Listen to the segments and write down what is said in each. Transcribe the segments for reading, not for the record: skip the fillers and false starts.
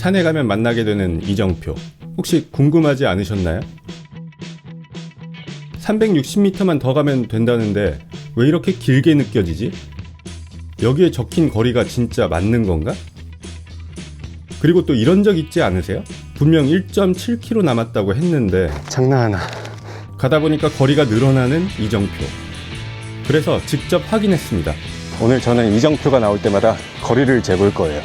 산에 가면 만나게 되는 이정표. 혹시 궁금하지 않으셨나요? 360m만 더 가면 된다는데 왜 이렇게 길게 느껴지지? 여기에 적힌 거리가 진짜 맞는 건가? 그리고 또 이런 적 있지 않으세요? 분명 1.7km 남았다고 했는데 장난하나. 가다 보니까 거리가 늘어나는 이정표. 그래서 직접 확인했습니다. 오늘 저는 이정표가 나올 때마다 거리를 재볼 거예요.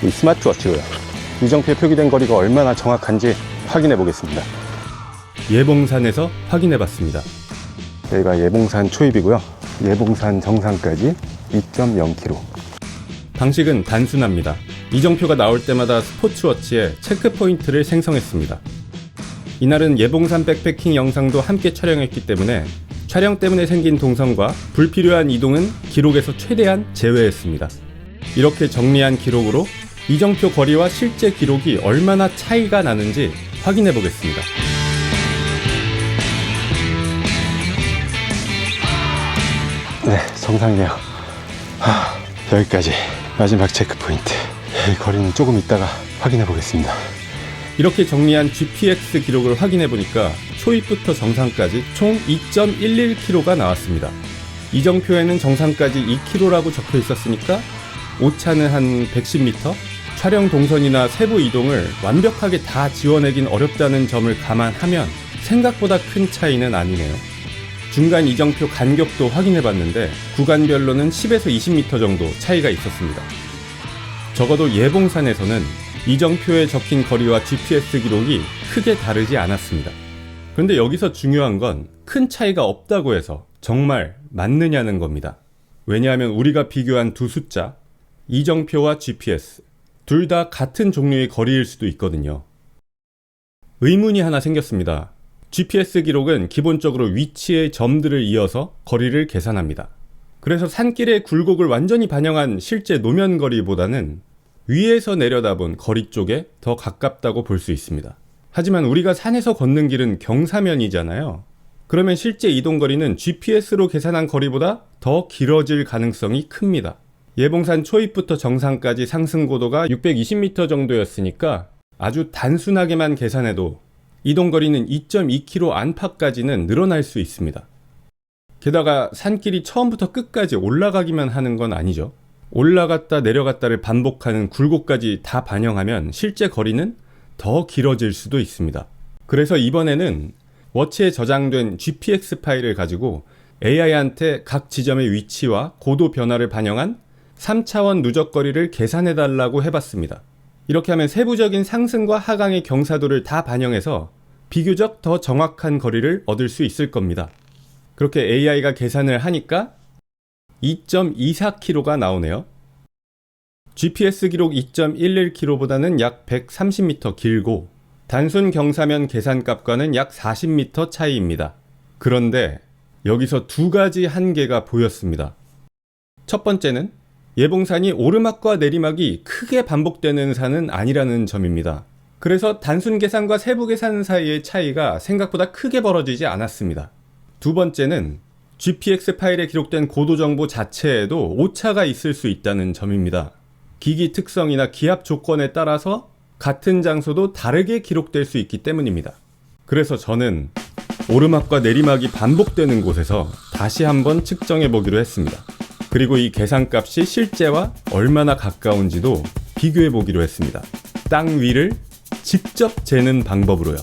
이 스마트워치로요. 이정표에 표기된 거리가 얼마나 정확한지 확인해 보겠습니다. 예봉산에서 확인해봤습니다. 여기가 예봉산 초입이고요. 예봉산 정상까지 2.0km. 방식은 단순합니다. 이정표가 나올 때마다 스포츠워치에 체크포인트를 생성했습니다. 이날은 예봉산 백패킹 영상도 함께 촬영했기 때문에 촬영 때문에 생긴 동선과 불필요한 이동은 기록에서 최대한 제외했습니다. 이렇게 정리한 기록으로 이정표 거리와 실제 기록이 얼마나 차이가 나는지 확인해 보겠습니다. 네, 정상이네요. 여기까지 마지막 체크포인트. 이 거리는 조금 있다가 확인해 보겠습니다. 이렇게 정리한 GPX 기록을 확인해 보니까 초입부터 정상까지 총 2.11km가 나왔습니다. 이정표에는 정상까지 2km라고 적혀 있었으니까 오차는 한 110m? 촬영 동선이나 세부 이동을 완벽하게 다 지워내긴 어렵다는 점을 감안하면 생각보다 큰 차이는 아니네요. 중간 이정표 간격도 확인해 봤는데 구간별로는 10에서 20m 정도 차이가 있었습니다. 적어도 예봉산에서는 이정표에 적힌 거리와 GPS 기록이 크게 다르지 않았습니다. 그런데 여기서 중요한 건 큰 차이가 없다고 해서 정말 맞느냐는 겁니다. 왜냐하면 우리가 비교한 두 숫자, 이정표와 GPS, 둘 다 같은 종류의 거리일 수도 있거든요. 의문이 하나 생겼습니다. GPS 기록은 기본적으로 위치의 점들을 이어서 거리를 계산합니다. 그래서 산길의 굴곡을 완전히 반영한 실제 노면 거리보다는 위에서 내려다본 거리 쪽에 더 가깝다고 볼 수 있습니다. 하지만 우리가 산에서 걷는 길은 경사면이잖아요. 그러면 실제 이동거리는 GPS로 계산한 거리보다 더 길어질 가능성이 큽니다. 예봉산 초입부터 정상까지 상승고도가 620m 정도였으니까 아주 단순하게만 계산해도 이동거리는 2.2km 안팎까지는 늘어날 수 있습니다. 게다가 산길이 처음부터 끝까지 올라가기만 하는 건 아니죠. 올라갔다 내려갔다를 반복하는 굴곡까지 다 반영하면 실제 거리는 더 길어질 수도 있습니다. 그래서 이번에는 워치에 저장된 GPX 파일을 가지고 AI한테 각 지점의 위치와 고도 변화를 반영한 3차원 누적거리를 계산해달라고 해봤습니다. 이렇게 하면 세부적인 상승과 하강의 경사도를 다 반영해서 비교적 더 정확한 거리를 얻을 수 있을 겁니다. 그렇게 AI가 계산을 하니까 2.24km가 나오네요. GPS 기록 2.11km보다는 약 130m 길고 단순 경사면 계산값과는 약 40m 차이입니다. 그런데 여기서 두 가지 한계가 보였습니다. 첫 번째는 예봉산이 오르막과 내리막이 크게 반복되는 산은 아니라는 점입니다. 그래서 단순 계산과 세부 계산 사이의 차이가 생각보다 크게 벌어지지 않았습니다. 두 번째는 GPX 파일에 기록된 고도 정보 자체에도 오차가 있을 수 있다는 점입니다. 기기 특성이나 기압 조건에 따라서 같은 장소도 다르게 기록될 수 있기 때문입니다. 그래서 저는 오르막과 내리막이 반복되는 곳에서 다시 한번 측정해 보기로 했습니다. 그리고 이 계산값이 실제와 얼마나 가까운지도 비교해 보기로 했습니다. 땅 위를 직접 재는 방법으로요.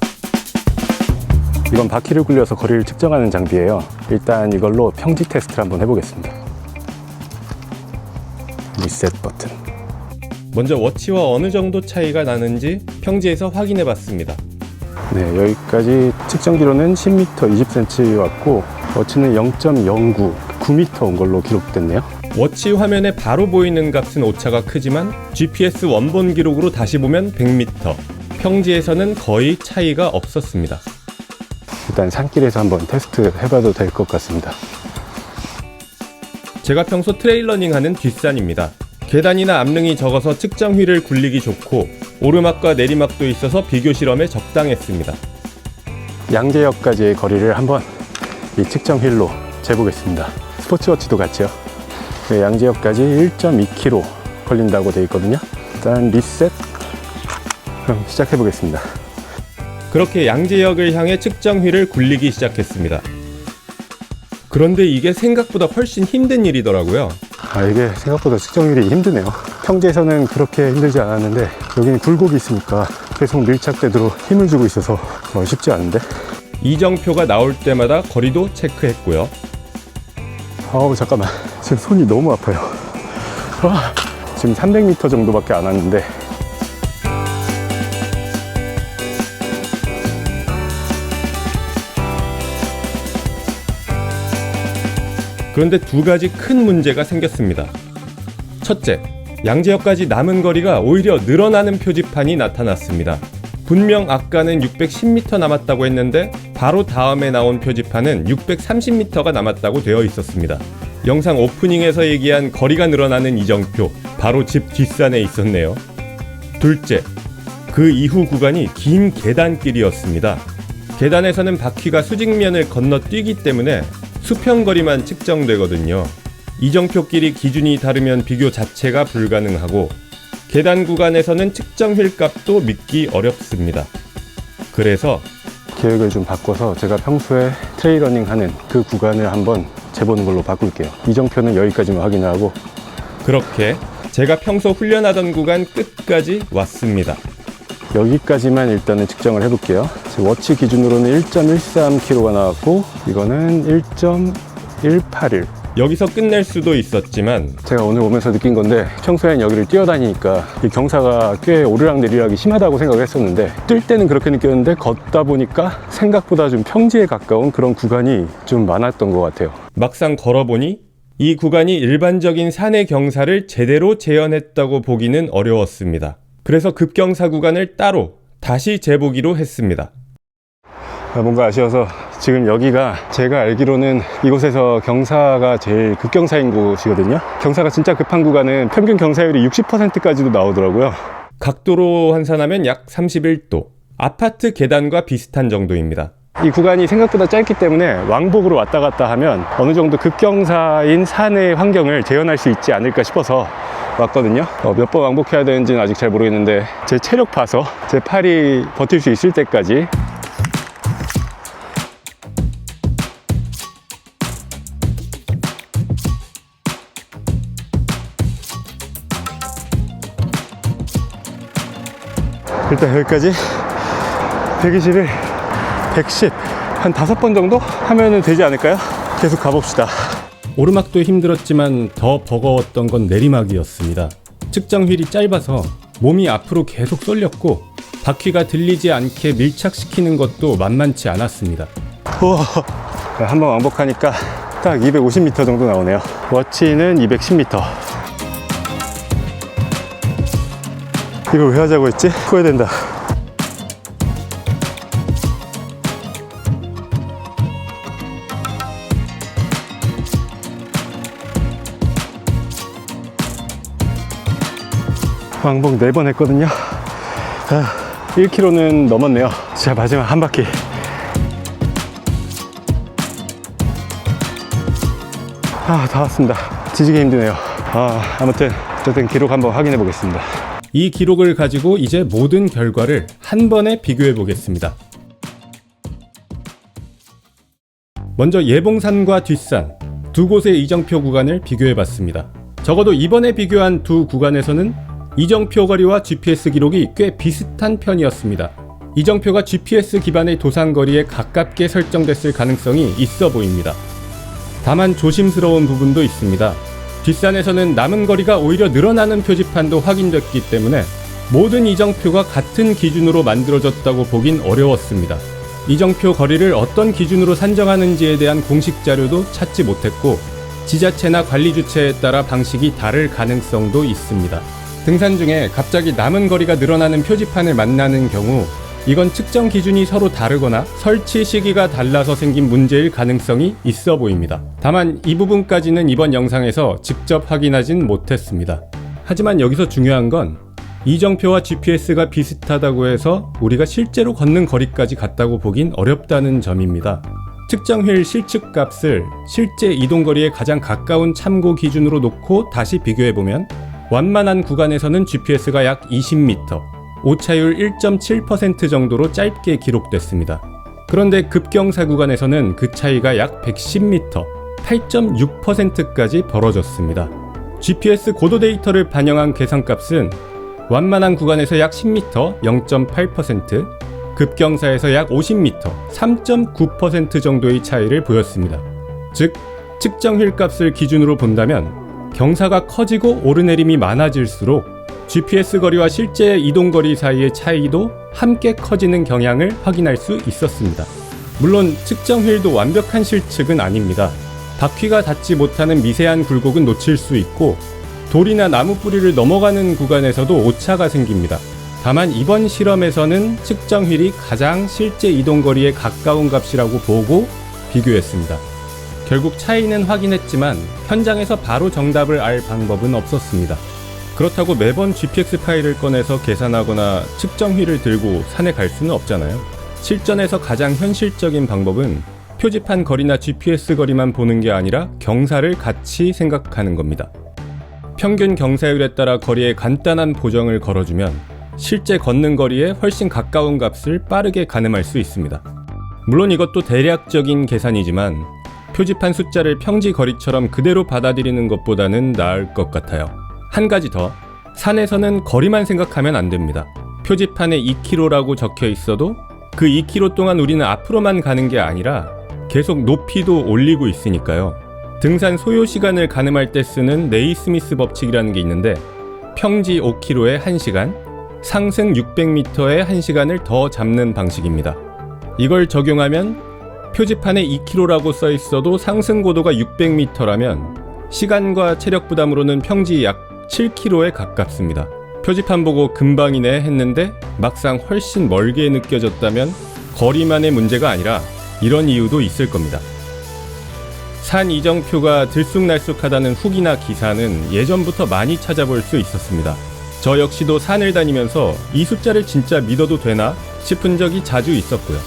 이건 바퀴를 굴려서 거리를 측정하는 장비예요. 일단 이걸로 평지 테스트를 한번 해보겠습니다. 리셋 버튼. 먼저 워치와 어느 정도 차이가 나는지 평지에서 확인해 봤습니다. 네, 여기까지 측정기로는 10m 20cm 왔고 워치는 0.09, 9m 온 걸로 기록됐네요. 워치 화면에 바로 보이는 값은 오차가 크지만 GPS 원본 기록으로 다시 보면 100m, 평지에서는 거의 차이가 없었습니다. 일단 산길에서 한번 테스트 해봐도 될 것 같습니다. 제가 평소 트레일러닝 하는 뒷산입니다. 계단이나 암릉이 적어서 측정 휠을 굴리기 좋고 오르막과 내리막도 있어서 비교 실험에 적당했습니다. 양재역까지의 거리를 한번 이 측정 휠로 재보겠습니다. 스포츠워치도 같이요. 네, 양재역까지 1.2km 걸린다고 되어 있거든요. 일단 리셋. 그럼 시작해 보겠습니다. 그렇게 양재역을 향해 측정휘를 굴리기 시작했습니다. 그런데 이게 생각보다 훨씬 힘든 일이더라고요. 이게 생각보다 측정률이 힘드네요. 평지에서는 그렇게 힘들지 않았는데 여기는 굴곡이 있으니까 계속 밀착되도록 힘을 주고 있어서 쉽지 않은데. 이정표가 나올 때마다 거리도 체크했고요. 잠깐만, 지금 손이 너무 아파요. 지금 300m 정도밖에 안 왔는데 그런데 두 가지 큰 문제가 생겼습니다. 첫째, 양재역까지 남은 거리가 오히려 늘어나는 표지판이 나타났습니다. 분명 아까는 610m 남았다고 했는데 바로 다음에 나온 표지판은 630m가 남았다고 되어 있었습니다. 영상 오프닝에서 얘기한 거리가 늘어나는 이정표, 바로 집 뒷산에 있었네요. 둘째, 그 이후 구간이 긴 계단길이었습니다. 계단에서는 바퀴가 수직면을 건너뛰기 때문에 수평거리만 측정되거든요. 이정표끼리 기준이 다르면 비교 자체가 불가능하고 계단 구간에서는 측정휠 값도 믿기 어렵습니다. 그래서 계획을 좀 바꿔서 제가 평소에 트레일러닝 하는 그 구간을 한번 재보는 걸로 바꿀게요. 이정표는 여기까지만 확인하고. 그렇게 제가 평소 훈련하던 구간 끝까지 왔습니다. 여기까지만 일단은 측정을 해볼게요. 지금 워치 기준으로는 1.13km가 나왔고 이거는 1.181. 여기서 끝낼 수도 있었지만 제가 오늘 오면서 느낀 건데 평소엔 여기를 뛰어다니니까 이 경사가 꽤 오르락내리락이 심하다고 생각을 했었는데 뛸 때는 그렇게 느꼈는데 걷다 보니까 생각보다 좀 평지에 가까운 그런 구간이 좀 많았던 것 같아요. 막상 걸어보니 이 구간이 일반적인 산의 경사를 제대로 재현했다고 보기는 어려웠습니다. 그래서 급경사 구간을 따로 다시 재보기로 했습니다. 뭔가 아쉬워서 지금 여기가 제가 알기로는 이곳에서 경사가 제일 급경사인 곳이거든요. 경사가 진짜 급한 구간은 평균 경사율이 60%까지도 나오더라고요. 각도로 환산하면 약 31도, 아파트 계단과 비슷한 정도입니다. 이 구간이 생각보다 짧기 때문에 왕복으로 왔다 갔다 하면 어느 정도 급경사인 산의 환경을 재현할 수 있지 않을까 싶어서 왔거든요. 몇 번 왕복해야 되는지는 아직 잘 모르겠는데 제 체력 봐서 제 팔이 버틸 수 있을 때까지. 일단 여기까지 120을 110, 한 5번 정도 하면 되지 않을까요? 계속 가봅시다. 오르막도 힘들었지만 더 버거웠던 건 내리막이었습니다. 측정휠이 짧아서 몸이 앞으로 계속 쏠렸고 바퀴가 들리지 않게 밀착시키는 것도 만만치 않았습니다. 한번 왕복하니까 딱 250m 정도 나오네요. 워치는 210m. 이걸 왜 하자고 했지? 후회된다. 왕복 4번 했거든요. 1km는 넘었네요. 자, 마지막 한 바퀴. 다 왔습니다. 지지게 힘드네요. 아무튼 어쨌든 기록 한번 확인해 보겠습니다. 이 기록을 가지고 이제 모든 결과를 한 번에 비교해 보겠습니다. 먼저 예봉산과 뒷산 두 곳의 이정표 구간을 비교해 봤습니다. 적어도 이번에 비교한 두 구간에서는 이정표 거리와 GPS 기록이 꽤 비슷한 편이었습니다. 이정표가 GPS 기반의 도산거리에 가깝게 설정됐을 가능성이 있어 보입니다. 다만 조심스러운 부분도 있습니다. 뒷산에서는 남은 거리가 오히려 늘어나는 표지판도 확인됐기 때문에 모든 이정표가 같은 기준으로 만들어졌다고 보긴 어려웠습니다. 이정표 거리를 어떤 기준으로 산정하는지에 대한 공식 자료도 찾지 못했고 지자체나 관리 주체에 따라 방식이 다를 가능성도 있습니다. 등산 중에 갑자기 남은 거리가 늘어나는 표지판을 만나는 경우 이건 측정 기준이 서로 다르거나 설치 시기가 달라서 생긴 문제일 가능성이 있어 보입니다. 다만 이 부분까지는 이번 영상에서 직접 확인하진 못했습니다. 하지만 여기서 중요한 건 이정표와 GPS가 비슷하다고 해서 우리가 실제로 걷는 거리까지 같다고 보긴 어렵다는 점입니다. 측정휠 실측값을 실제 이동거리에 가장 가까운 참고 기준으로 놓고 다시 비교해보면 완만한 구간에서는 GPS가 약 20m, 오차율 1.7% 정도로 짧게 기록됐습니다. 그런데 급경사 구간에서는 그 차이가 약 110m, 8.6%까지 벌어졌습니다. GPS 고도 데이터를 반영한 계산값은 완만한 구간에서 약 10m, 0.8%, 급경사에서 약 50m, 3.9% 정도의 차이를 보였습니다. 즉, 측정 휠값을 기준으로 본다면 경사가 커지고 오르내림이 많아질수록 GPS 거리와 실제 이동거리 사이의 차이도 함께 커지는 경향을 확인할 수 있었습니다. 물론 측정 휠도 완벽한 실측은 아닙니다. 바퀴가 닿지 못하는 미세한 굴곡은 놓칠 수 있고 돌이나 나무 뿌리를 넘어가는 구간에서도 오차가 생깁니다. 다만 이번 실험에서는 측정 휠이 가장 실제 이동거리에 가까운 값이라고 보고 비교했습니다. 결국 차이는 확인했지만 현장에서 바로 정답을 알 방법은 없었습니다. 그렇다고 매번 GPX 파일을 꺼내서 계산하거나 측정 휠을 들고 산에 갈 수는 없잖아요. 실전에서 가장 현실적인 방법은 표지판 거리나 GPS 거리만 보는 게 아니라 경사를 같이 생각하는 겁니다. 평균 경사율에 따라 거리에 간단한 보정을 걸어주면 실제 걷는 거리에 훨씬 가까운 값을 빠르게 가늠할 수 있습니다. 물론 이것도 대략적인 계산이지만 표지판 숫자를 평지 거리처럼 그대로 받아들이는 것보다는 나을 것 같아요. 한 가지 더, 산에서는 거리만 생각하면 안 됩니다. 표지판에 2km라고 적혀 있어도 그 2km 동안 우리는 앞으로만 가는 게 아니라 계속 높이도 올리고 있으니까요. 등산 소요 시간을 가늠할 때 쓰는 네이스미스 법칙이라는 게 있는데 평지 5km에 1시간, 상승 600m에 1시간을 더 잡는 방식입니다. 이걸 적용하면 표지판에 2km라고 써 있어도 상승 고도가 600m라면 시간과 체력 부담으로는 평지 약 7km에 가깝습니다. 표지판 보고 금방이네 했는데 막상 훨씬 멀게 느껴졌다면 거리만의 문제가 아니라 이런 이유도 있을 겁니다. 산 이정표가 들쑥날쑥하다는 후기나 기사는 예전부터 많이 찾아볼 수 있었습니다. 저 역시도 산을 다니면서 이 숫자를 진짜 믿어도 되나 싶은 적이 자주 있었고요.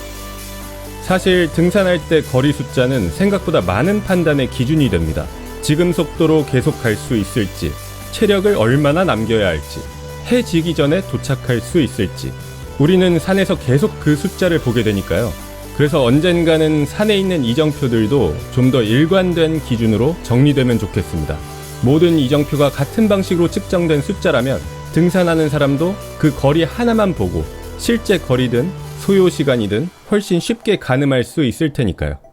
사실 등산할 때 거리 숫자는 생각보다 많은 판단의 기준이 됩니다. 지금 속도로 계속 갈 수 있을지, 체력을 얼마나 남겨야 할지, 해 지기 전에 도착할 수 있을지, 우리는 산에서 계속 그 숫자를 보게 되니까요. 그래서 언젠가는 산에 있는 이정표들도 좀 더 일관된 기준으로 정리되면 좋겠습니다. 모든 이정표가 같은 방식으로 측정된 숫자라면 등산하는 사람도 그 거리 하나만 보고 실제 거리든 소요 시간이든 훨씬 쉽게 가늠할 수 있을 테니까요.